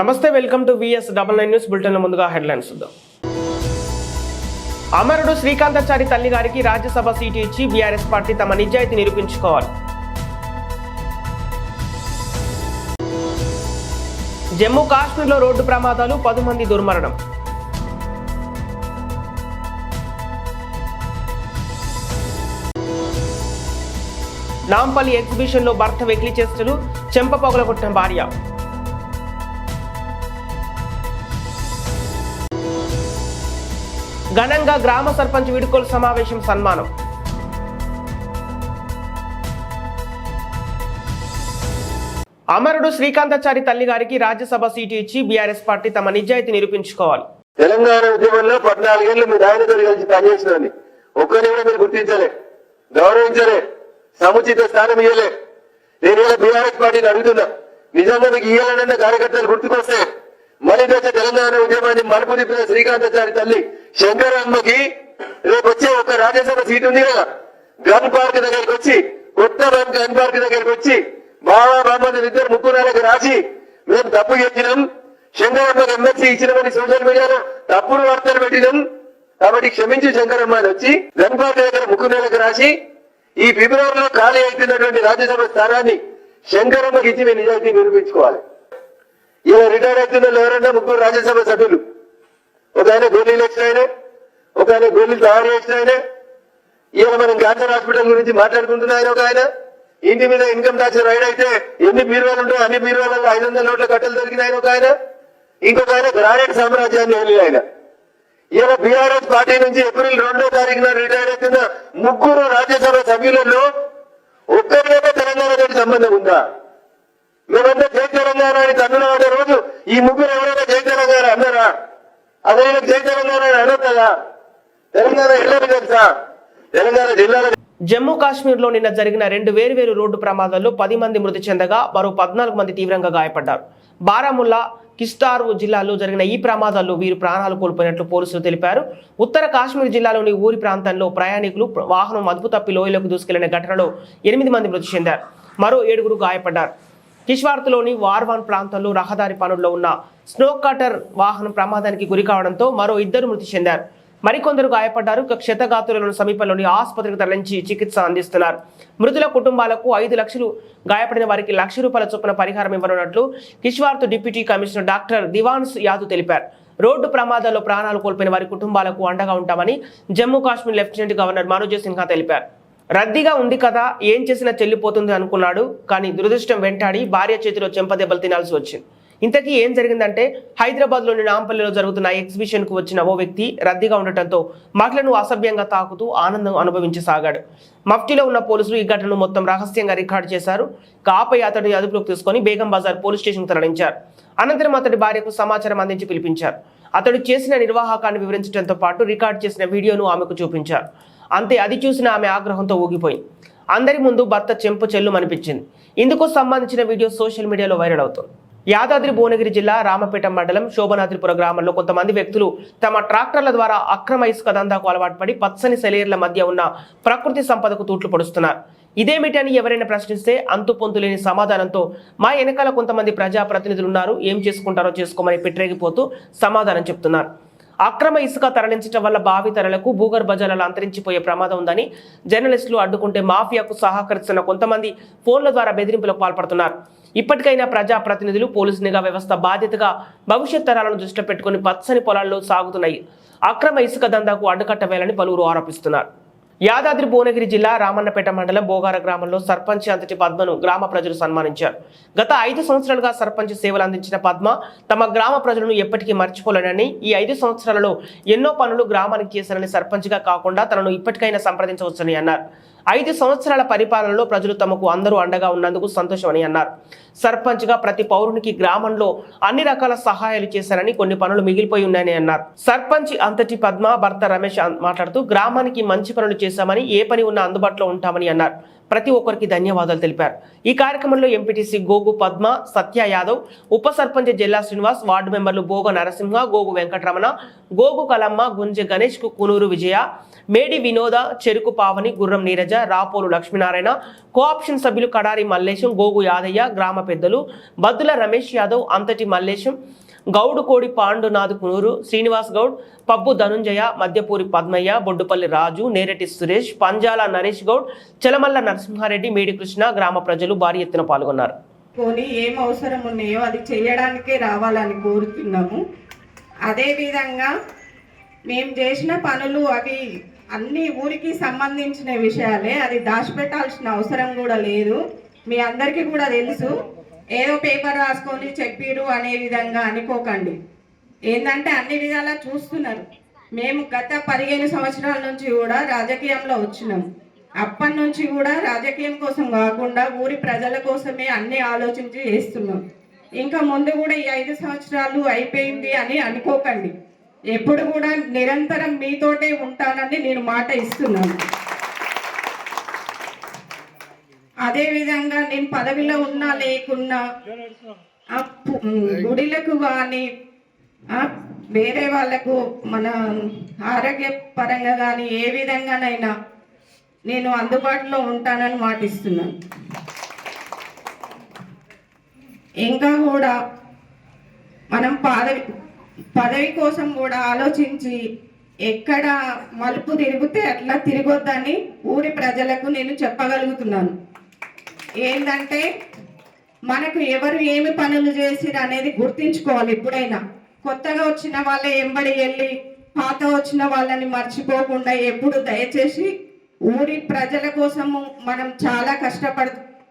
నమస్తే, welcome to VS99 news bulletin. ముందుగా headlines చూద్దాం. అమరుడు శ్రీకాంతాచారి తల్లి గారికి రాజ్యసభ సీటు ఇచ్చి బీఆర్ఎస్ పార్టీ తమ నిజాయితీ నిరూపించుకోవాలి. జమ్మూ కాశ్మీర్లో రోడ్డు ప్రమాదాలు, 10 మంది దుర్మరణం. నాంపల్లి ఎగ్జిబిషన్లో భర్త వెకిలి చేష్టలు, చెంప పగలగొట్టిన భార్య. ఘనంగా గ్రామ సర్పంచ్ వీడ్కోలు సమావేశం సన్మానం. అమరుడు శ్రీకాంతాచారి తల్లి గారికి రాజ్యసభ సీటు ఇచ్చి బీఆర్ఎస్ పార్టీ తమ నిజాయితీ నిరూపించుకోవాలి. తెలంగాణ ఉద్యమంలో 14 ఏళ్ళు మీ నాయనతో కలిసి పనిచేసినని ఒక్కరిని కూడా మీరు గుర్తించలే, గౌరవించలే, సముచిత స్థానం ఇయ్యలే. నేను ఇలా బీఆర్ఎస్ పార్టీని అడుగుతున్నా, నిజంగా మీకు ఇయ్యాలన్న కార్యకర్తలు గుర్తుకొస్తే మళ్ళీ తెలంగాణ ఉద్యమాన్ని మలుపు తిప్పిన శ్రీకాంతాచారి తల్లి శంకరమ్మకి రేపు వచ్చే ఒక రాజ్యసభ సీటు ఉంది కదా, గన్ పార్క్ దగ్గరికి వచ్చి, కొత్త గన్ పార్క్ దగ్గరికి వచ్చి బాబా బామ్మని ఇద్దరు ముక్కురాలకు రాసి మేము తప్పు చేసినాం, శంకరమ్మకి ఎమ్మెల్సీ ఇచ్చినామని సోషల్ మీడియాలో తప్పుడు వార్తలు పెట్టినాం, కాబట్టి క్షమించి శంకరమ్మ అని వచ్చి గన్ పార్క్ దగ్గర ముక్కురాలకు రాసి ఈ ఫిబ్రవరిలో ఖాళీ అవుతున్నటువంటి రాజ్యసభ స్థానాన్ని శంకరమ్మకి ఇచ్చి మేము నిజాయితీ నిరూపించుకోవాలి. ఇలా రిటైర్ అవుతున్న ఎవరన్నా 3 రాజ్యసభ సభ్యులు, ఒక ఆయన గోళీలు వచ్చిన ఆయన, ఒక ఆయన గోళీలు తయారు చేసిన ఆయన, ఇలా మనం క్యాన్సర్ హాస్పిటల్ గురించి మాట్లాడుకుంటున్న ఆయన, ఒక ఆయన ఇంటి మీద ఇన్కమ్ ట్యాక్స్ రైడ్ అయితే ఎన్ని బీరువాలు ఉంటాయో అన్ని బీరువాలలో 500 నోట్ల కట్టలు దొరికిన ఆయన ఒక ఆయన, ఇంకొక ఆయన గ్రానైట్ సామ్రాజ్యాన్ని వెళ్ళిన ఆయన. ఇలా బీఆర్ఎస్ పార్టీ నుంచి ఏప్రిల్ 2వ తారీఖున రిటైర్ అవుతున్న 3 రాజ్యసభ సభ్యులలో ఒక్కరికైనా తెలంగాణతో సంబంధం ఉందా? మేమంతా జై తెలంగాణ అని తమిళనాడు రోజు ఈ 3 ఎవరైనా జై తెలంగాణ అన్నారా? అదే జై తెలంగాణ అనొద్దా? తెలంగాణ ఎల్లరి తెలుసా? తెలంగాణ జిల్లాలో జమ్మూ కాశ్మీర్లో నిన్న జరిగిన 2 వేర్వేరు రోడ్డు ప్రమాదాల్లో 10 మంది మృతి చెందగా మరో 14 మంది తీవ్రంగా గాయపడ్డారు. బారాముల్లా, కిస్టార్వ్ జిల్లాల్లో జరిగిన ఈ ప్రమాదాల్లో వీరు ప్రాణాలు కోల్పోయినట్లు పోలీసులు తెలిపారు. ఉత్తర కాశ్మీర్ జిల్లాలోని ఊరి ప్రాంతంలో ప్రయాణికులు వాహనం అదుపు తప్పి లోయలోకి దూసుకెళ్లిన ఘటనలో 8 మంది మృతి చెందారు, మరో 7 గాయపడ్డారు. కిష్వార్త్లోని వార్వాన్ ప్రాంతంలో రహదారి పనుల్లో ఉన్న స్నో కటర్ వాహనం ప్రమాదానికి గురి కావడంతో మరో 2 మృతి చెందారు, మరికొందరు గాయపడ్డారు. క్షతగాతులను సమీపంలోని ఆసుపత్రికి తరలించి చికిత్స అందిస్తున్నారు. మృతుల కుటుంబాలకు 5 లక్షలు, గాయపడిన వారికి ₹1,00,000 చొప్పున పరిహారం ఇవ్వనున్నట్లు కిష్వార్త్ డిప్యూటీ కమిషనర్ డాక్టర్ దివాన్స్ యాదవ్ తెలిపారు. రోడ్డు ప్రమాదాల్లో ప్రాణాలు కోల్పోయిన వారి కుటుంబాలకు అండగా ఉంటామని జమ్మూ కాశ్మీర్ లెఫ్టినెంట్ గవర్నర్ మనోజ్ సిన్హా తెలిపారు. రద్దీగా ఉంది కదా, ఏం చేసినా చెల్లిపోతుంది అనుకున్నాడు, కానీ దురదృష్టం వెంటాడి భార్య చేతిలో చెంపదెబ్బలు తినాల్సి వచ్చింది. ఇంతకీ ఏం జరిగిందంటే, హైదరాబాద్లోని నాంపల్లిలో జరుగుతున్న ఎగ్జిబిషన్ కు వచ్చిన ఓ వ్యక్తి రద్దీగా ఉండటంతో మహిళను అసభ్యంగా తాకుతూ ఆనందం అనుభవించసాగాడు. మఫ్టీలో ఉన్న పోలీసులు ఈ ఘటనను మొత్తం రహస్యంగా రికార్డు చేశారు. ఆపై అతడిని అదుపులోకి తీసుకుని బేగం బజార్ పోలీస్ స్టేషన్ తరలించారు. అనంతరం అతడి భార్యకు సమాచారం అందించి పిలిపించారు. అతడు చేసిన నిర్వాహకాన్ని వివరించడంతో పాటు రికార్డు చేసిన వీడియోను ఆమెకు చూపించారు. అంతే, అది చూసిన ఆమె ఆగ్రహంతో ఊగిపోయింది. అందరి ముందు భర్త చెంపు చెల్లు అనిపించింది. ఇందుకు సంబంధించిన వీడియో సోషల్ మీడియాలో వైరల్ అవుతుంది. యాదాద్రి భువనగిరి జిల్లా రామపేట మండలం శోభనాద్రిపుర గ్రామంలో కొంతమంది వ్యక్తులు తమ ట్రాక్టర్ల ద్వారా అక్రమ ఇసుక దందాకు అలవాటు పడి పచ్చని సెలేర్ల మధ్య ఉన్న ప్రకృతి సంపదకు తూట్లు పొడుస్తున్నారు. ఇదేమిటని ఎవరైనా ప్రశ్నిస్తే అంతు పొంతు లేని సమాధానంతో మా వెనకాల కొంతమంది ప్రజాప్రతినిధులు ఉన్నారు, ఏం చేసుకుంటారో చేసుకోమని పెట్టరేగిపోతూ సమాధానం చెప్తున్నారు. అక్రమ ఇసుక తరలించడం వల్ల భావితరాలకు భూగర్భ జలాలు అంతరించిపోయే ప్రమాదం ఉందని జర్నలిస్టులు అడ్డుకుంటే మాఫియాకు సహకరిస్తున్న కొంతమంది ఫోన్ల ద్వారా బెదిరింపులకు పాల్పడుతున్నారు. ఇప్పటికైనా ప్రజాప్రతినిధులు, పోలీసు నిఘా వ్యవస్థ బాధ్యతగా భవిష్యత్ తరాలను దృష్టిలో పెట్టుకుని పచ్చని పొలాల్లో సాగుతున్నాయి అక్రమ ఇసుక దందాకు అడ్డుకట్టవేయాలని పలువురు ఆరోపిస్తున్నారు. యాదాద్రి భువనగిరి జిల్లా రామన్నపేట మండలం బోగార గ్రామంలో సర్పంచ్ అంతటి పద్మను గ్రామ ప్రజలు సన్మానించారు. గత 5 సంవత్సరాలుగా సర్పంచ్ సేవలు అందించిన పద్మ తమ గ్రామ ప్రజలను ఎప్పటికీ మర్చిపోలేనని, ఈ 5 సంవత్సరాలలో ఎన్నో పనులు గ్రామానికి చేశారని, సర్పంచ్గా కాకుండా తనను ఇప్పటికైనా సంప్రదించవచ్చని అన్నారు. 5 సంవత్సరాల పరిపాలనలో ప్రజలు తమకు అందరూ అండగా ఉన్నందుకు సంతోషమని అన్నారు. సర్పంచ్గా ప్రతి పౌరునికి గ్రామంలో అన్ని రకాల సహాయాలు చేశారని, కొన్ని పనులు మిగిలిపోయి ఉన్నాయని అన్నారు. సర్పంచ్ అంతటి పద్మ భర్త రమేష్ మాట్లాడుతూ గ్రామానికి మంచి పనులు చేశామని, ఏ పని ఉన్నా అందుబాటులో ఉంటామని అన్నారు. ప్రతి ఒక్కరికి ధన్యవాదాలు తెలిపారు. ఈ కార్యక్రమంలో ఎంపీటీసీ గోగు పద్మ, సత్య యాదవ్, ఉప సర్పంచ్ జిల్లా శ్రీనివాస్, వార్డు మెంబర్లు బోగ నరసింహ, గోగు వెంకటరమణ, గోగు కలమ్మ, గుంజె గణేష్, కునూరు విజయ, మేడి వినోద, చెరుకు పావని, గుర్రం నీరజ, రాపోలు లక్ష్మీనారాయణ, కోఆప్షన్ సభ్యులు కడారి మల్లేశం, గోగు యాదయ్య, గ్రామ పెద్దలు బద్దుల రమేష్ యాదవ్, అంతటి మల్లేశం, గౌడు కోడి పాండునాథ్ కునూరు, శ్రీనివాస్ గౌడ్, పబ్బు ధనుంజయ, మధ్యపూరి పద్మయ్య, బొడ్డుపల్లి రాజు, నేరెటి సురేష్, పంజాల నరేష్ గౌడ్, చలమల్ల నరసింహారెడ్డి, మేడి కృష్ణ గ్రామ ప్రజలు భారీ ఎత్తున పాల్గొన్నారు. ఏం అవసరం ఉన్నాయో అది చేయడానికే రావాలని కోరుతున్నాము. అదేవిధంగా మేము చేసిన పనులు అవి అన్ని ఊరికి సంబంధించిన విషయాలే, అది దాచిపెట్టాల్సిన అవసరం కూడా లేదు. మీ అందరికీ కూడా తెలుసు. ఏదో పేపర్ రాసుకొని చెప్పిరు అనే విధంగా అనుకోకండి. ఏంటంటే అన్ని విధాలా చూస్తున్నారు. మేము గత 15 సంవత్సరాల నుంచి కూడా రాజకీయంలో వచ్చినాం. అప్పటి నుంచి కూడా రాజకీయం కోసం కాకుండా ఊరి ప్రజల కోసమే అన్ని ఆలోచించి చేస్తున్నాం. ఇంకా ముందు కూడా ఈ 5 సంవత్సరాలు అయిపోయింది అని అనుకోకండి. ఎప్పుడు కూడా నిరంతరం మీతోటే ఉంటానని నేను మాట ఇస్తున్నాను. అదేవిధంగా నేను పదవిలో ఉన్నా లేకున్నా గుడిలకు కానీ వేరే వాళ్ళకు మన ఆరోగ్య పరంగా కానీ ఏ విధంగానైనా నేను అందుబాటులో ఉంటానని మాటిస్తున్నాను. ఇంకా కూడా మనం పదవి కోసం కూడా ఆలోచించి ఎక్కడ మలుపు తిరిగితే అట్లా తిరగొద్దని ఊరి ప్రజలకు నేను చెప్పగలుగుతున్నాను. ఏంటంటే మనకు ఎవరు ఏమి పనులు చేసిరు అనేది గుర్తించుకోవాలి. ఎప్పుడైనా కొత్తగా వచ్చిన వాళ్ళ ఎంబడి వెళ్ళి పాత వచ్చిన వాళ్ళని మర్చిపోకుండా ఎప్పుడు దయచేసి ఊరి ప్రజల కోసము మనం చాలా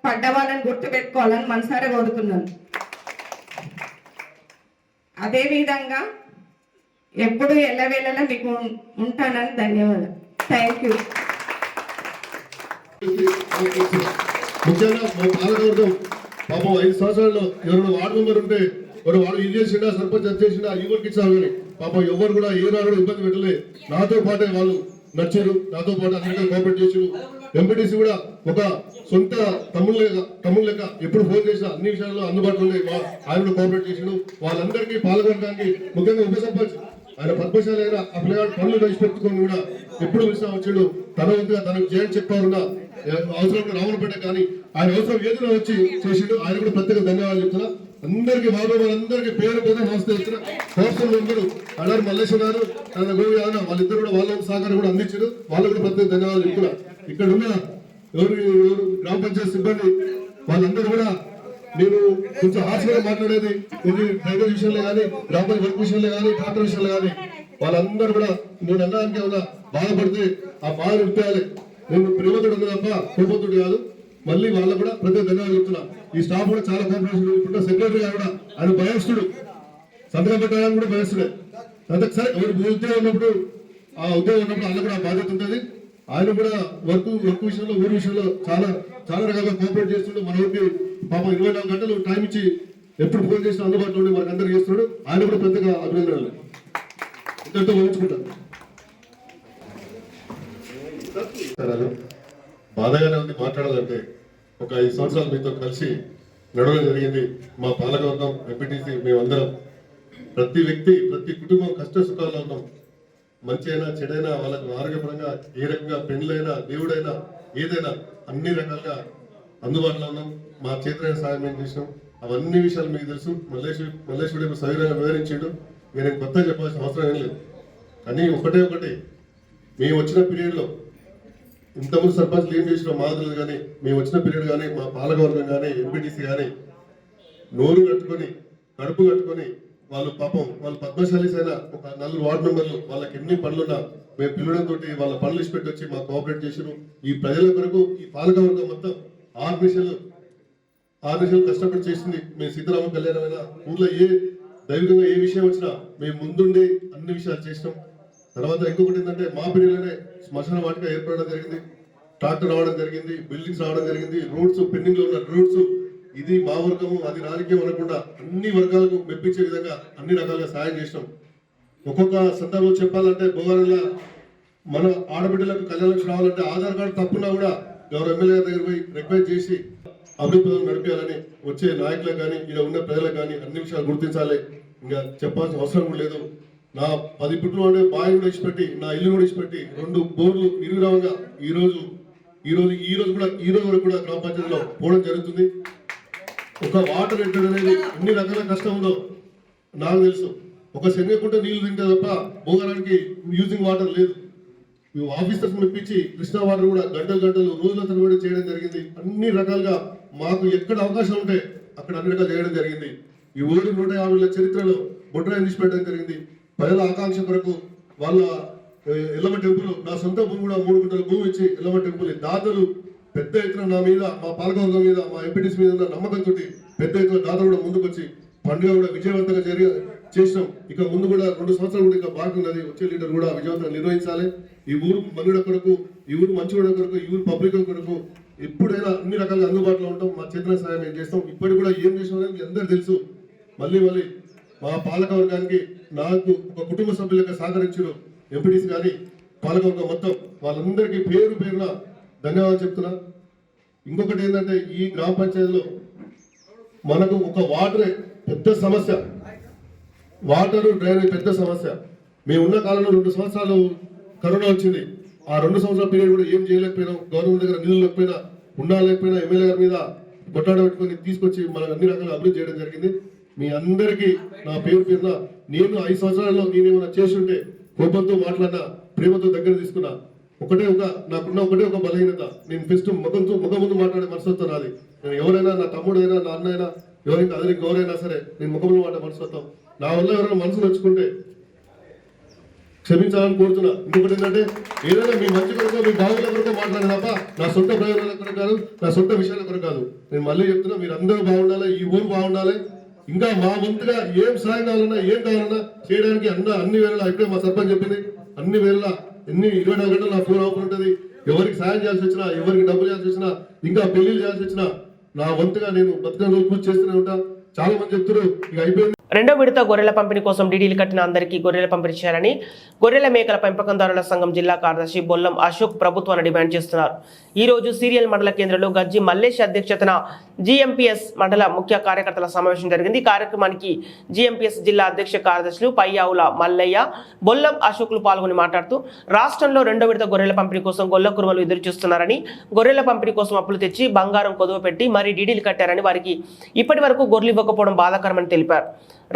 పడ్డ వాళ్ళని గుర్తుపెట్టుకోవాలని మనసారా కోరుతున్నాను. అదేవిధంగా ఎప్పుడు ఎల్లవేళలా మీకు ఉంటానని ధన్యవాదాలు. Thank you. ముఖ్యంగా మా పాలకవర్గం పాపం 5 సంవత్సరాల్లో ఎవరైనా వార్డు మెంబర్ ఉంటే వాడు ఇది చేసిండా, సర్పంచ్ అది చేసిండా, ఎవరికి ఇచ్చారు కానీ పాపం ఎవరు కూడా ఏ నాడు ఇబ్బంది పెట్టలే. నాతో పాటే వాళ్ళు నచ్చారు, నాతో పాటు అందరికీ కోఆపరేట్ చేశారు. ఎంపీటీసీ కూడా ఒక సొంత తమ్ముళ్ళ లెక్క ఎప్పుడు ఫోన్ చేసినా అన్ని విషయాల్లో అందుబాటులో ఉండే ఆయన కూడా కోఆపరేట్ చేసాడు. వాళ్ళందరికీ పాల్గొనడానికి ముఖ్యంగా ఉప సర్పంచ్ ఆయన పద్మశాలి అయినా ఆ పిల్లగాడు పనులు కలిసిపెట్టుకొని కూడా ఎప్పుడు పిలిచినా వచ్చాడు. తన వంతుగా తనకు జైలు చెప్పారున్నా అవసరం రావణపేట కానీ ఆయన అవసరం ఏదైనా వచ్చి చేసిండు. ఆయన కూడా ప్రత్యేక ధన్యవాదాలు చెప్తున్నా. అందరికీ వాళ్ళందరికీ పేరు పేరు నమస్తే చెప్తున్నా. కోర్సులు అందరూ అడారు మల్లేశ్వర గారు ఆయన గోవి యాదవ్ వాళ్ళిద్దరు కూడా వాళ్ళ సహకారం కూడా అందించారు. వాళ్ళకు కూడా ప్రత్యేక ధన్యవాదాలు చెప్తున్నా. ఇక్కడ ఉన్న ఎవరు గ్రామ పంచాయతీ సిబ్బంది వాళ్ళందరూ కూడా నేను కొంచెం హాస్యంగా మాట్లాడేది ఇది డ్రైవర్ విషయంలో కానీ గ్రామ వర్క్ విషయంలో కానీ ట్రాక్టర్ విషయంలో కానీ వాళ్ళందరూ కూడా నేను అన్నానికి ఏమన్నా బాధపడితే ఆ బాధ నింపేయాలి. నేను ప్రేమతుడు ఉంది తప్ప కోపతుడు కాదు. మళ్ళీ వాళ్ళకు కూడా ప్రతి ధన్యవాదాలు చెప్తున్నా. ఈ స్టాఫ్ కూడా చాలా కోఆపరేషన్. ఇప్పుడు సెక్రటరీ గారు కూడా ఆయన భయస్తుడు, సంతకం పెట్టడానికి కూడా భయస్తుడే. అంతకు సరే ఎవరు ఉద్యోగం ఉన్నప్పుడు ఆ ఉద్యోగం ఉన్నప్పుడు వాళ్ళకు కూడా బాధ్యత ఉంటుంది. ఆయన కూడా వర్క్ విషయంలో ఊరి విషయంలో చాలా రకాలుగా కోఆపరేట్ చేస్తుండే. మన ఊరికి పాపం 24 గంటలు టైం ఇచ్చి ఎప్పుడు ఫోన్ చేసినా అందుబాటులో ఉండి మనకు అందరూ చేస్తున్నాడు. ఆయన కూడా ప్రత్యేక అభినందనలు ఇద్దరితో ఊహించుకుంటారు. బాధగానే ఉంది మాట్లాడాలంటే. ఒక 5 సంవత్సరాలు మీతో కలిసి నడవడం జరిగింది. మా పాలకవర్గం ఎంపీటీసీ మేమందరం ప్రతి వ్యక్తి ప్రతి కుటుంబం కష్ట సుఖాల్లో ఉన్నాం. మంచి అయినా చెడైనా వాళ్ళకు ఆరోగ్యపరంగా ఏ రకంగా పెళ్ళైనా దేవుడైనా ఏదైనా అన్ని రకాలుగా అందుబాటులో ఉన్నాం. మా చేతులైన సాయం ఏం చేసినాం అవన్నీ విషయాలు మీకు తెలుసు. మల్లేశ్వరుడు సవిరంగా వివరించాడు. నేను కొత్త చెప్పాల్సిన అవసరం ఏం లేదు. కానీ ఒకటి మేము వచ్చిన పీరియడ్లో ఇంతకుముందు సర్పంచ్లు ఏం చేసిన మాదిరి కానీ మేము వచ్చిన పీరియడ్ కానీ మా పాలకవర్గం కానీ ఎంపీటీసీ కానీ నోరు కట్టుకొని కడుపు కట్టుకొని వాళ్ళు పాపం వాళ్ళు పద్మశాలీస్ అయినా ఒక 4 వార్డు మెంబర్లు వాళ్ళకి ఎన్ని పనులున్నా మేము పిల్లడంతో వాళ్ళ పనులు ఇచ్చిపెట్టి వచ్చి మాకు కోఆపరేట్ చేసారు. ఈ ప్రజల కొరకు ఈ పాలకవర్గం మొత్తం 6 నిమిషాలు కష్టపడి చేసింది. మేము సీతారామ కళ్యాణమైనా ఊళ్ళో ఏ దైవికంగా ఏ విషయం వచ్చినా మేము ముందుండి అన్ని విషయాలు చేసినాం. తర్వాత ఇంకొకటి ఏంటంటే మా పీరియడ్లోనే శ్మశాన వాటిక ఏర్పడడం జరిగింది, ట్రాక్టర్ రావడం జరిగింది, బిల్డింగ్స్ రావడం జరిగింది, రోడ్స్ పెండింగ్ లో ఉన్న రోడ్స్ ఇది మా వర్గము అది రాజకీయం అనకుండా అన్ని వర్గాలకు మెప్పించే విధంగా అన్ని రకాలుగా సాయం చేసినాం. ఒక్కొక్క సందర్భం చెప్పాలంటే భోగారంలో మన ఆడబిడ్డలకు కళ్యాణలక్ష్మి రావాలంటే ఆధార్ కార్డు తప్పున్నా కూడా గౌరవ ఎమ్మెల్యే గారి దగ్గర పోయి రిక్వెస్ట్ చేసి అభివృద్ధి నడిపించాలని వచ్చే నాయకులకు కానీ ఇక్కడ ఉన్న ప్రజలకు కానీ అన్ని విషయాలు గుర్తించాలి. ఇంకా చెప్పాల్సిన అవసరం కూడా లేదు. నా 10 ఫుట్లు అంటే బావి కూడా ఇచ్చిపెట్టి నా ఇల్లు కూడా ఇచ్చిపెట్టి 2 బోర్లు నిర్విరామంగా ఈ రోజు వరకు కూడా గ్రామ పంచాయతీలో పోవడం జరుగుతుంది. ఒక వాటర్ ఎంటర్ అనేది ఎన్ని రకాల కష్టం ఉందో నాకు తెలుసు. ఒక శనగకుంట నీళ్లు తింటే తప్ప భోగానికి యూజింగ్ వాటర్ లేదు. ఆఫీసర్స్ మెప్పించి కృష్ణా వాటర్ కూడా గంటలు రోజుల తరబడి చేయడం జరిగింది. అన్ని రకాలుగా మాకు ఎక్కడ అవకాశం ఉంటే అక్కడ అన్ని రకాలు చేయడం జరిగింది. ఈ ఊరు 150 చరిత్రలో బొడ్రాయిని తీసిపెట్టడం జరిగింది. ప్రజల ఆకాంక్ష కొరకు వాళ్ళ ఎల్లమ్మ టెంపుల్, నా సొంత భూమి కూడా 3 గుంటల భూమి ఇచ్చి ఎల్లమ్మ టెంపుల్ దాతలు పెద్ద ఎత్తున నా మీద, మా పాలకవర్గం మీద, మా ఎంపీటీసీ మీద ఉన్న నమ్మకంతో పెద్ద ఎత్తున దాతలు కూడా ముందుకు వచ్చి పండుగ కూడా విజయవంతంగా చేసినాం. ఇక ముందు కూడా 2 సంవత్సరాలు కూడా ఇంకా బాకీ ఉన్నది. వచ్చే లీడర్ కూడా విజయవంతంగా నిర్వహించాలి. ఈ ఊరు మనుగడ కొరకు, ఈ ఊరు మంచిగడ కొరకు, ఈ ఊరు పబ్లిక్ కొరకు ఎప్పుడైనా అన్ని రకాలుగా అందుబాటులో ఉంటాం. మా చేతన సహాయం ఏం చేస్తాం. ఇప్పటికి కూడా ఏం చేసినా మీ అందరూ తెలుసు. మళ్ళీ మా పాలక వర్గానికి నాకు ఒక కుటుంబ సభ్యులుగా సహకరించారు ఎంపీటీసీ కానీ పాలకవర్గం మొత్తం, వాళ్ళందరికీ పేరున ధన్యవాదాలు చెప్తున్నా. ఇంకొకటి ఏంటంటే ఈ గ్రామ పంచాయతీలో మనకు ఒక వాటరే పెద్ద సమస్య, వాటరు డ్రైనేజ్ పెద్ద సమస్య. మేము ఉన్న కాలంలో 2 సంవత్సరాలు కరోనా వచ్చింది. ఆ 2 సంవత్సరాల పీరియడ్ కూడా ఏం చేయలేకపోయినాం. గవర్నమెంట్ దగ్గర నిధులు లేకపోయినా ఎమ్మెల్యే గారి మీద కొట్టాడ పెట్టుకొని తీసుకొచ్చి మనకు అన్ని రకాల అభివృద్ధి చేయడం జరిగింది. మీ అందరికీ నా పేరున నేను 5 సంవత్సరాల్లో నేనేమైనా చేసి ఉంటే కోపంతో మాట్లాడినా, ప్రేమతో దగ్గర తీసుకున్నా. నాకున్న ఒకటే ఒక బలహీనత, నేను ఫస్ట్ ముఖం ముందు మాట్లాడే మనస్తత్వం నాది. నేను ఎవరైనా, నా తమ్ముడైనా, నా అన్నైనా, ఎవరైనా అదరికి ఎవరైనా సరే నేను ముఖం ముందు మాట్లాడే మనస్తత్వం. నా వల్ల ఎవరైనా మనసు నచ్చుకుంటే క్షమించాలని కోరుతున్నా. ఇంకొకటి ఏంటంటే ఏదైనా మీ మంచి కొరకు, మీ బావుల కొరకు మాట్లాడిన తప్ప నా సొంత ప్రయోజనాల కొరకు కాదు, నా సొంత విషయాల కొరకు కాదు. నేను మళ్ళీ చెప్తున్నా, మీరు అందరూ బాగుండాలి, ఈ ఊరు బాగుండాలి. ఇంకా మా వంతుగా ఏం సాయం కావాలన్నా, ఏం కావాలన్నా చేయడానికి అన్ని వేళలా, ఇప్పుడే మా సర్పంచ్ చెప్పింది, అన్ని వేళలా 24 గంటలు నా ఫోన్ ఓపెన్ ఉంటుంది. ఎవరికి సాయం చేయాల్సి వచ్చినా, ఎవరికి డబ్బులు చేయాల్సి వచ్చినా, ఇంకా పెళ్లిళ్ళు చేయాల్సి వచ్చినా నా వంతుగా నేను బతుకమ్మ రోజు పూజ చేస్తూనే ఉంటా. చాలా మంది చెప్తున్నారు ఇక అయిపోయింది. రెండో విడత గొర్రెల పంపిణీ కోసం డీడీలు కట్టిన అందరికీ గొర్రెల పంపిణీ చేయాలని గొర్రెల మేకల పెంపకందారుల సంఘం జిల్లా కార్యదర్శి బొల్లం అశోక్ ప్రభుత్వాన్ని డిమాండ్ చేస్తున్నారు. ఈ రోజు సీరియల్ మండల కేంద్రంలో గజ్జి మల్లేష్ అధ్యక్షతన జీఎంపీఎస్ మండల ముఖ్య కార్యకర్తల సమావేశం జరిగింది. కార్యక్రమానికి జీఎంపీఎస్ జిల్లా అధ్యక్ష కార్యదర్శులు పయ్యావుల మల్లయ్య, బొల్లం అశోక్లు పాల్గొని మాట్లాడుతూ రాష్ట్రంలో రెండో విడత గొర్రెల పంపిణీ కోసం గొల్ల కురుమలు ఎదురు చూస్తున్నారని, గొర్రెల పంపిణీ కోసం అప్పులు తెచ్చి బంగారం కొదువ పెట్టి మరీ డీడీలు కట్టారని, వారికి ఇప్పటి వరకు గొర్రెలు ఇవ్వకపోవడం బాధాకరమని తెలిపారు.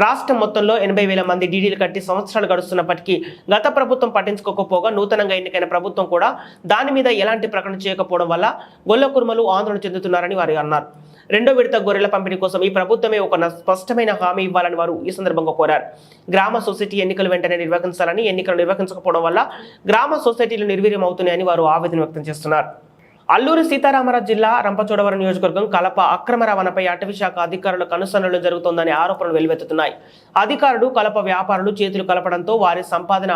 రాష్ట్రం మొత్తంలో 80,000 మంది డీడీలు కట్టి సంవత్సరాలు గడుస్తున్నప్పటికీ గత ప్రభుత్వం పట్టించుకోకపోగా నూతనంగా ఎన్నికైన ప్రభుత్వం కూడా దాని మీద ఎలాంటి ప్రకటన చేయకపోవడం వల్ల గొల్ల కురుమలు ఆందోళన చెందుతున్నారని వారు అన్నారు. రెండో విడత గొర్రెల పంపిణీ కోసం ఈ ప్రభుత్వమే ఒక స్పష్టమైన హామీ ఇవ్వాలని వారు ఈ సందర్భంగా కోరారు. గ్రామ సొసైటీ ఎన్నికలు వెంటనే నిర్వహించాలని, ఎన్నికలు నిర్వహించకపోవడం వల్ల గ్రామ సొసైటీలు నిర్వీర్యం అవుతున్నాయని వారు ఆవేదన వ్యక్తం చేస్తున్నారు. అల్లూరి సీతారామరాజు జిల్లా రంపచోడవరం నియోజకవర్గం కలప అక్రమ రవాణాపై అటవీ శాఖ అధికారుల కనుసన్నలు జరుగుతోందనే ఆరోపణలు వెలువెత్తుతున్నాయి. అధికారులు కలప వ్యాపారులు చేతులు కలపడంతో వారి సంపాదన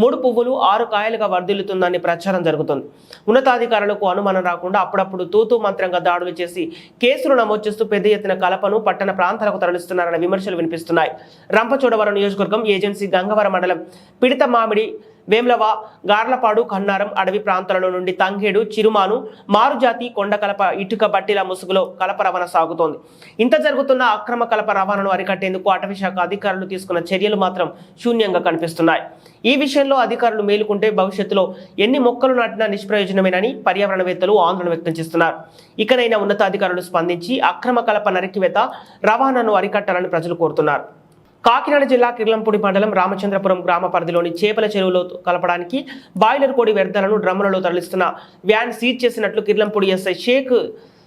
3 పువ్వులు 6 కాయలుగా వర్ధిల్లుతుందని ప్రచారం జరుగుతుంది. ఉన్నతాధికారులకు అనుమానం రాకుండా అప్పుడప్పుడు తూతూ మంత్రంగా దాడులు చేసి కేసులు నమోదు చేస్తూ పెద్ద ఎత్తున కలపను పట్టణ ప్రాంతాలకు తరలిస్తున్నారన్న విమర్శలు వినిపిస్తున్నాయి. రంపచోడవరం నియోజకవర్గం ఏజెన్సీ గంగవరం మండలం పిడిత మామిడి, వేమ్లవ, గార్లపాడు, కన్నారం అడవి ప్రాంతాల నుండి తంగేడు, చిరుమాను, మారుజాతి, కొండకలప, ఇటుక బట్టిల ముసుగులో కలప రవాణా సాగుతోంది. ఇంత జరుగుతున్న అక్రమ కలప రవాణాను అరికట్టేందుకు అటవీ శాఖ అధికారులు తీసుకున్న చర్యలు మాత్రం శూన్యంగా కనిపిస్తున్నాయి. ఈ విషయంలో అధికారులు మేలుకుంటే భవిష్యత్తులో ఎన్ని మొక్కలు నాటినా నిష్ప్రయోజనమేనని పర్యావరణవేత్తలు ఆందోళన వ్యక్తం చేస్తున్నారు. ఇకనైనా ఉన్నతాధికారులు స్పందించి అక్రమ కలప నరికివేత రవాణాను అరికట్టాలని ప్రజలు కోరుతున్నారు. కాకినాడ జిల్లా కిర్లంపూడి మండలం రామచంద్రపురం గ్రామ పరిధిలోని చేపల చెరువులో కలపడానికి బాయిలర్ కోడి వ్యర్థాలను డ్రమ్ములలో తరలిస్తున్న వ్యాన్ సీజ్ చేసినట్లు కిర్లంపూడి ఎస్ఐ షేక్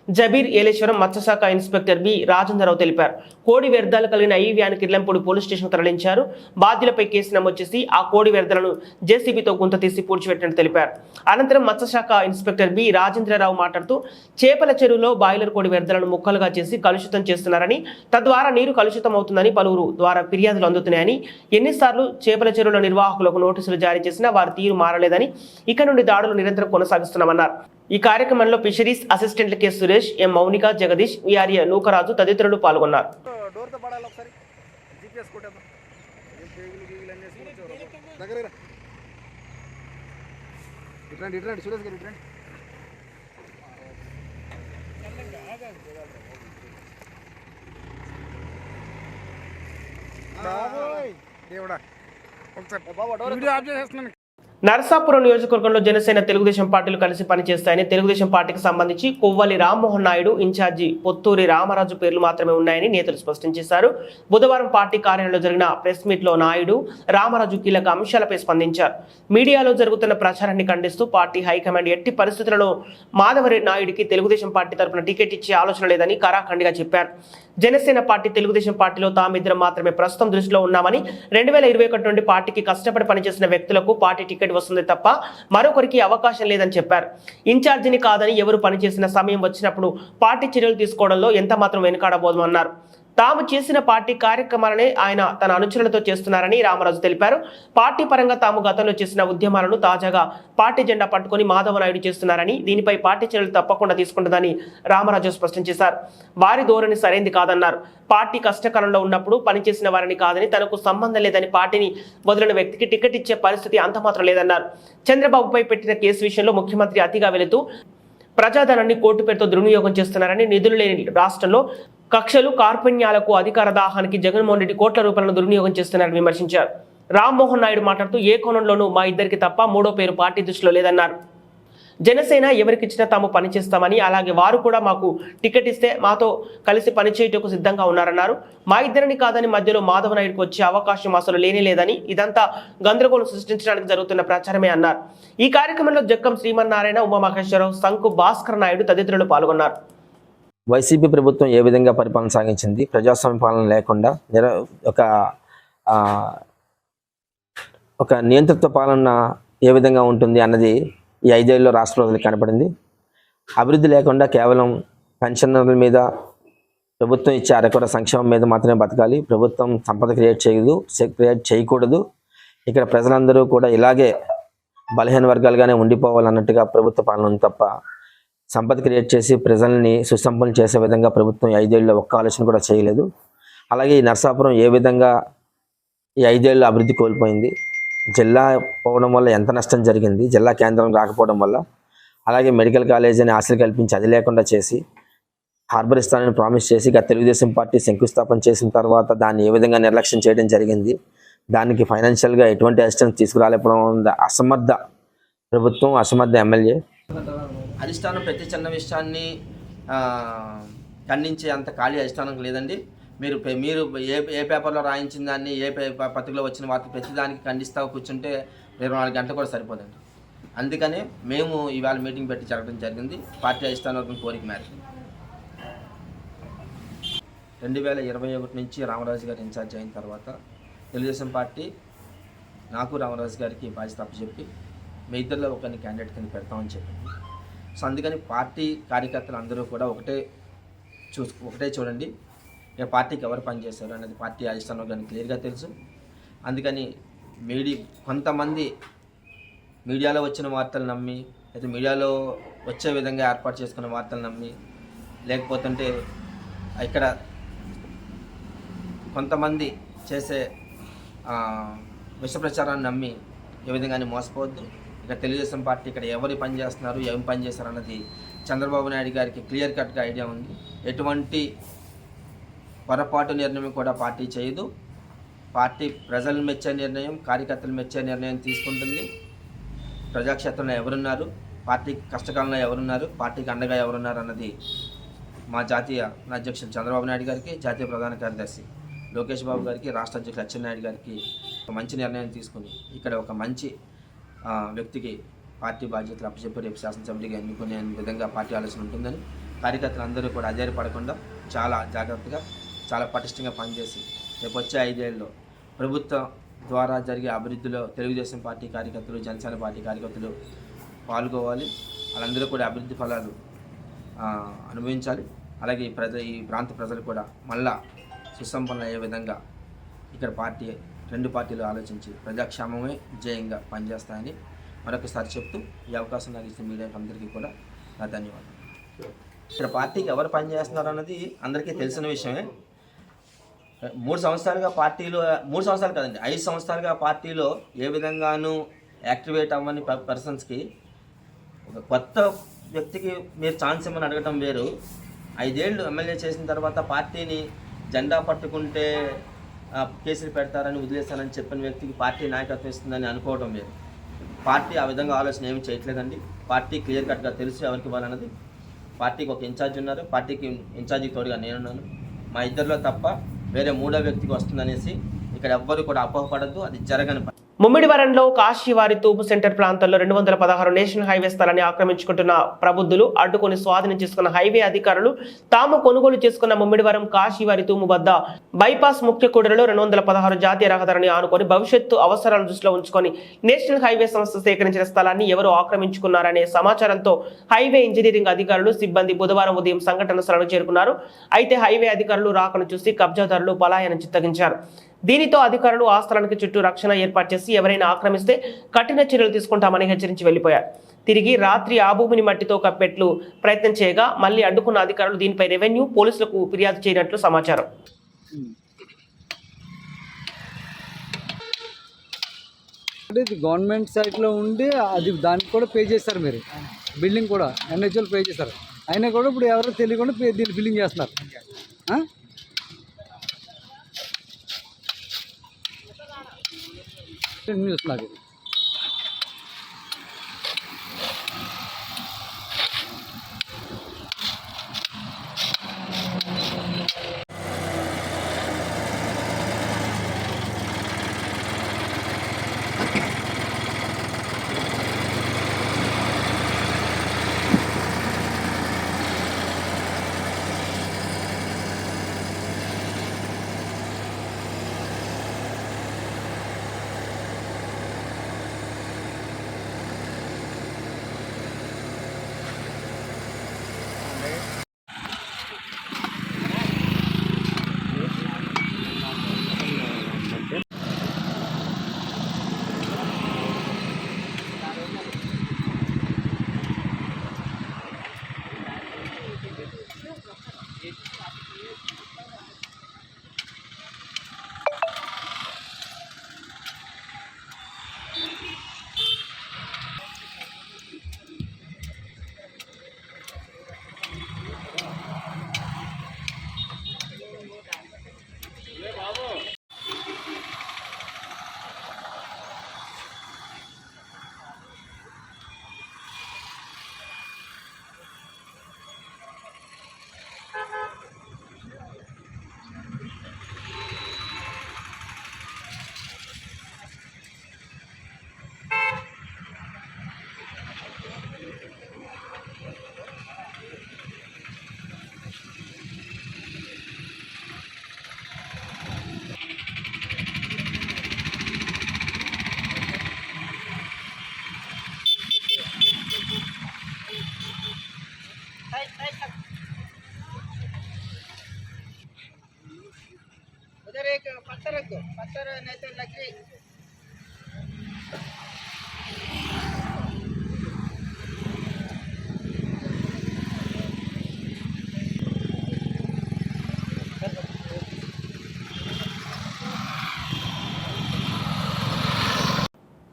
జబీర్ ఏలేశ్వరం మత్స్యశాఖ ఇన్స్పెక్టర్ బి రాజేంద్రరావు తెలిపారు. కోడి వ్యర్థాలు కలిగిన ఈ వ్యాన్ కిర్లంపూడి పోలీస్ స్టేషన్ తరలించారు. బాధ్యులపై కేసు నమోదు చేసి ఆ కోడి వ్యర్థాలను జేసీబీతో గుంత తీసి పూడ్చిపెట్టినట్టు తెలిపారు. అనంతరం మత్స్యశాఖ ఇన్స్పెక్టర్ బి రాజేంద్రరావు మాట్లాడుతూ చేపల చెరువులో బాయిలర్ కోడి వ్యర్థాలను ముక్కలుగా చేసి కలుషితం చేస్తున్నారని, తద్వారా నీరు కలుషితం అవుతుందని పలువురు ద్వారా ఫిర్యాదులు అందుతున్నాయని, ఎన్నిసార్లు చేపల చెరువుల నిర్వాహకులకు నోటీసులు జారీ చేసినా వారి తీరు మారలేదని, ఇక నుండి దాడులు నిరంతరం కొనసాగిస్తున్నామన్నారు. ఈ కార్యక్రమంలో ఫిషరీస్ అసిస్టెంట్లు కె సురేష్, ఎం మౌనిక, జగదీష్, విఆర్ఏ నూకరాజు తదితరులు పాల్గొన్నారు. నరసాపురం నియోజకవర్గంలో జనసేన తెలుగుదేశం పార్టీలు కలిసి పనిచేస్తాయని, తెలుగుదేశం పార్టీకి సంబంధించి కొవ్వలి రామ్మోహన్ నాయుడు, ఇన్ఛార్జి పొత్తూరి రామరాజు పేర్లు మాత్రమే ఉన్నాయని నేతలు స్పష్టం చేశారు. బుధవారం పార్టీ కార్యాలయంలో జరిగిన ప్రెస్ మీట్ లో నాయుడు, రామరాజు కీలక అంశాలపై స్పందించారు. మీడియాలో జరుగుతున్న ప్రచారాన్ని ఖండిస్తూ పార్టీ హైకమాండ్ ఎట్టి పరిస్థితులలో మాధవరెడ్డి నాయుడికి తెలుగుదేశం పార్టీ తరఫున టికెట్ ఇచ్చే ఆలోచన లేదని కరాఖండిగా చెప్పారు. జనసేన పార్టీ తెలుగుదేశం పార్టీలో తామిద్దరం మాత్రమే ప్రస్తుతం దృష్టిలో ఉన్నామని, 2021 నుండి పార్టీకి కష్టపడి పనిచేసిన వ్యక్తులకు పార్టీ టికెట్ వస్తుంది తప్ప మరొకరికి అవకాశం లేదని చెప్పారు. ఇన్ఛార్జిని కాదని ఎవరు పనిచేసిన సమయం వచ్చినప్పుడు పార్టీ చర్యలు తీసుకోవడంలో ఎంత మాత్రం వెనుకాడబోదన్నారు. తాము చేసిన పార్టీ కార్యక్రమాలనే ఆయన తన అనుచరులతో చేస్తున్నారని రామరాజు తెలిపారు. పార్టీ పరంగా తాము గతంలో చేసిన ఉద్యమాలను తాజాగా పార్టీ జెండా పట్టుకుని మాధవనాయుడు చేస్తున్నారని, దీనిపై పార్టీ చర్యలు తప్పకుండా తీసుకుంటుందని రామరాజు స్పష్టం చేశారు. వారి ధోరణి సరైంది కాదన్నారు. పార్టీ కష్టకాలంలో ఉన్నప్పుడు పనిచేసిన వారిని కాదని, తనకు సంబంధం లేదని పార్టీని వదిలిన వ్యక్తికి టికెట్ ఇచ్చే పరిస్థితి అంత మాత్రం లేదన్నారు. చంద్రబాబుపై పెట్టిన కేసు విషయంలో ముఖ్యమంత్రి అతిగా వెళుతూ ప్రజాధనాన్ని కోర్టు పేరుతో దుర్వినియోగం చేస్తున్నారని, నిధులు లేని రాష్ట్రంలో కక్షలు కార్పణ్యాలకు అధికార దాహానికి జగన్మోహన్ రెడ్డి కోట్ల రూపాయలను దుర్వినియోగం చేస్తున్నారని విమర్శించారు. రామ్మోహన్ నాయుడు మాట్లాడుతూ ఏ కోణంలోనూ మా ఇద్దరికి తప్ప మూడో పేరు పార్టీ దృష్టిలో లేదన్నారు. జనసేన ఎవరికిచ్చినా తాము పనిచేస్తామని, అలాగే వారు కూడా మాకు టికెట్ ఇస్తే మాతో కలిసి పనిచేయటకు సిద్ధంగా ఉన్నారన్నారు. మా ఇద్దరిని కాదని మధ్యలో మాధవనాయుడుకు వచ్చే అవకాశం అసలు లేని ఇదంతా గందరగోళం సృష్టించడానికి జరుగుతున్న ప్రచారమే అన్నారు. ఈ కార్యక్రమంలో జక్కం శ్రీమన్నారాయణ, ఉమామహేశ్వరరావు, శంకు భాస్కర్ నాయుడు తదితరులు పాల్గొన్నారు. వైసీపీ ప్రభుత్వం ఏ విధంగా పరిపాలన సాగించింది, ప్రజాస్వామ్య పాలన లేకుండా ఒక నియంతృత్వ పాలన ఏ విధంగా ఉంటుంది అన్నది ఈ 5 ఏళ్ళలో రాష్ట్ర ప్రజలకు కనపడింది. అభివృద్ధి లేకుండా కేవలం పెన్షనర్ల మీద, ప్రభుత్వం ఇచ్చే అరకొర సంక్షేమం మీద మాత్రమే బతకాలి. ప్రభుత్వం సంపద క్రియేట్ చేయకూడదు. ఇక్కడ ప్రజలందరూ కూడా ఇలాగే బలహీన వర్గాలుగానే ఉండిపోవాలన్నట్టుగా ప్రభుత్వ పాలన ఉంది తప్ప, సంపద క్రియేట్ చేసి ప్రజల్ని సుసంపన్నం చేసే విధంగా ప్రభుత్వం 5 ఏళ్ళలో ఒక్క ఆలోచన కూడా చేయలేదు. అలాగే ఈ నరసాపురం ఏ విధంగా ఈ 5 ఏళ్ళు అభివృద్ధి కోల్పోయింది, జిల్లా పోవడం వల్ల ఎంత నష్టం జరిగింది, జిల్లా కేంద్రం రాకపోవడం వల్ల, అలాగే మెడికల్ కాలేజ్ అని ఆశలు కల్పించి అది లేకుండా చేసి, హార్బర్ ఇస్తానని ప్రామిస్ చేసి తెలుగుదేశం పార్టీ శంకుస్థాపన చేసిన తర్వాత దాన్ని ఏ విధంగా నిర్లక్ష్యం చేయడం జరిగింది. దానికి ఫైనాన్షియల్గా ఎటువంటి అసిస్టెన్స్ తీసుకురాలేకపోవడం అసమర్థ ప్రభుత్వం, అసమర్థ ఎమ్మెల్యే. అధిష్టానం ప్రతి చిన్న విషయాన్ని ఖండించే అంత ఖాళీ అధిష్టానం లేదండి. మీరు ఏ పేపర్లో రాయించిన దాన్ని, ఏ పత్రికలో వచ్చిన వార్త ప్రతి దానికి ఖండిస్తూ కూర్చుంటే 24 గంటలు కూడా సరిపోదండి. అందుకనే మేము ఇవాళ మీటింగ్ పెట్టి జరగడం జరిగింది. పార్టీ అధిష్టానం కోరిక మేరకు 2021 నుంచి రామరాజు గారు ఇన్ఛార్జ్ అయిన తర్వాత తెలుగుదేశం పార్టీ నాకు రామరాజు గారికి బాధ్యత అప్పచెప్పి మీ ఇద్దరిలో ఒకరిని క్యాండిడేట్ కింద పెడతామని చెప్పింది. సో అందుకని పార్టీ కార్యకర్తలు అందరూ కూడా ఒకటే చూడండి, పార్టీకి ఎవరు పనిచేశారు అనేది పార్టీ అధిష్టానం కానీ క్లియర్గా తెలుసు. అందుకని కొంతమంది మీడియాలో వచ్చిన వార్తలు నమ్మి, లేదా మీడియాలో వచ్చే విధంగా ఏర్పాటు చేసుకున్న వార్తలు నమ్మి, లేకపోతుంటే ఇక్కడ కొంతమంది చేసే విష ప్రచారాన్ని నమ్మి ఏ విధంగానే మోసపోవద్దు. ఇక్కడ తెలుగుదేశం పార్టీ ఇక్కడ ఎవరు పని చేస్తున్నారు, ఏం పని చేస్తారు అన్నది చంద్రబాబు నాయుడు గారికి క్లియర్ కట్గా ఐడియా ఉంది. ఎటువంటి పొరపాటు నిర్ణయం కూడా పార్టీ చేయదు. పార్టీ ప్రజలు మెచ్చే నిర్ణయం, కార్యకర్తలు మెచ్చే నిర్ణయం తీసుకుంటుంది. ప్రజాక్షేత్రంలో ఎవరున్నారు, పార్టీ కష్టకాలంలో ఎవరున్నారు, పార్టీకి అండగా ఎవరున్నారు అన్నది మా జాతీయ అధ్యక్షులు చంద్రబాబు నాయుడు గారికి, జాతీయ ప్రధాన కార్యదర్శి లోకేష్ బాబు గారికి, రాష్ట్ర అధ్యక్షులు అచ్చెన్నాయుడు గారికి ఒక మంచి నిర్ణయం తీసుకుని ఇక్కడ ఒక మంచి వ్యక్తికి పార్టీ బాధ్యతలు అప్పచెప్పి రేపు శాసనసభ్యుడిగా ఎన్నుకునే విధంగా పార్టీ ఆలోచన ఉంటుందని, కార్యకర్తలు అందరూ కూడా అధైర్యపడకుండా చాలా జాగ్రత్తగా, చాలా పటిష్టంగా పనిచేసి రేపు వచ్చే 5 ఏళ్ళలో ప్రభుత్వం ద్వారా జరిగే అభివృద్ధిలో తెలుగుదేశం పార్టీ కార్యకర్తలు, జనసేన పార్టీ కార్యకర్తలు పాల్గొవాలి. వాళ్ళందరూ కూడా అభివృద్ధి ఫలాలు అనుభవించాలి. అలాగే ఈ ప్రాంత ప్రజలు కూడా మళ్ళా సుసంపన్న అయ్యే విధంగా ఇక్కడ రెండు పార్టీలు ఆలోచించి ప్రజాక్షేమమే జయంగా పనిచేస్తాయని మరొకసారి చెప్తూ ఈ అవకాశం నాకు ఇచ్చిన మీడియాకి అందరికీ కూడా నా ధన్యవాదాలు. ఇక్కడ పార్టీకి ఎవరు పనిచేస్తున్నారు అన్నది అందరికీ తెలిసిన విషయమే. 3 సంవత్సరాలుగా పార్టీలో, 3 సంవత్సరాలు కాదండి, 5 సంవత్సరాలుగా పార్టీలో ఏ విధంగానూ యాక్టివేట్ అవ్వని పర్సన్స్కి ఒక కొత్త వ్యక్తికి మీరు ఛాన్స్ ఇవ్వమని అడగటం వేరు. 5 ఏళ్ళు ఎమ్మెల్యే చేసిన తర్వాత పార్టీని జెండా పట్టుకుంటే కేసులు పెడతారని వదిలేస్తానని చెప్పిన వ్యక్తికి పార్టీ నాయకత్వం ఇస్తుందని అనుకోవడం లేదు. పార్టీ ఆ విధంగా ఆలోచన ఏమి చేయట్లేదండి. పార్టీ క్లియర్ కట్గా తెలుసు ఎవరికి ఇవ్వాలన్నది. పార్టీకి ఒక ఇన్ఛార్జ్ ఉన్నారు, పార్టీకి ఇన్ఛార్జికి తోడుగా నేనున్నాను. మా ఇద్దరిలో తప్ప వేరే మూడో వ్యక్తికి వస్తుందనేసి ఇక్కడ ఎవ్వరు కూడా అపోహపడద్దు, అది జరగని పని. ముమ్మిడివరంలో కాశీవారి తూపు సెంటర్ ప్రాంతంలో 216 నేషనల్ హైవే స్థలాన్ని ఆక్రమించుకుంటున్న ప్రబుద్ధులు అడ్డుకొని స్వాధీనం చేసుకున్న హైవే అధికారులు తాము కొనుగోలు చేసుకున్న ముమ్మిడివరం కాశీవారి తూము వద్ద బైపాస్ ముఖ్య కూడలిలో 216 జాతీయ రహదారిని ఆనుకొని భవిష్యత్తు అవసరాలను దృష్టిలో ఉంచుకొని నేషనల్ హైవే సంస్థ సేకరించిన స్థలాన్ని ఎవరు ఆక్రమించుకున్నారనే సమాచారంతో హైవే ఇంజనీరింగ్ అధికారులు సిబ్బంది బుధవారం ఉదయం సంఘటన స్థలానికి చేరుకున్నారు. అయితే హైవే అధికారులు రాకను చూసి కబ్జాదారులు పలాయనం చిత్తగించారు. దీనితో అధికారులు ఆ స్థలానికి చుట్టూ రక్షణ ఏర్పాటు చేసి ఎవరైనా ఆక్రమిస్తే కఠిన చర్యలు తీసుకుంటామని హెచ్చరించి వెళ్లిపోయారు. తిరిగి రాత్రి ఆ భూమిని మట్టితో కప్పెట్లు ప్రయత్నం చేయగా మళ్లీ అడ్డుకున్న అధికారులు దీనిపై రెవెన్యూ పోలీసులకు ఫిర్యాదు చేయనట్లు సమాచారం. అంటే ఇది గవర్నమెంట్ సైట్లో ఉండి అది దానికి కూడా పే చేస్తారు, మీరు బిల్డింగ్ కూడా ఎన్హెచ్ఎల్ పే చేస్తారు. అయినా కూడా ఇప్పుడు ఎవరో తెలియకుండా దీన్ని బిల్డింగ్ చేస్తున్నారు. న్యూస్ నాకు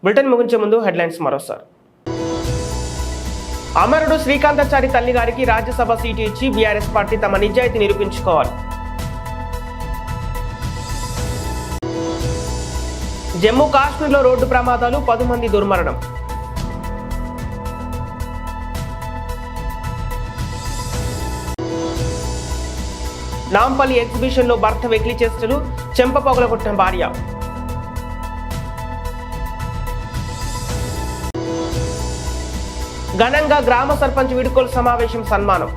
బులెటిన్ ముగించే ముందు హెడ్లైన్స్ మరోసారి. అమరుడు శ్రీకాంతాచారి తల్లి గారికి రాజ్యసభ సీటు ఇచ్చి బీఆర్ఎస్ పార్టీ తమ నిజాయితీ నిరూపించుకోవాలి. జమ్మూ కాశ్మీర్లో రోడ్డు ప్రమాదాలు 10 మంది దుర్మరణం. నాంపల్లి ఎగ్జిబిషన్లో భర్త వెకిలి చేష్టలు, చెంప పగలగొట్టిన భార్య. ఘనంగా గ్రామ సర్పంచ్ వీడ్కోలు సమావేశం సన్మానం.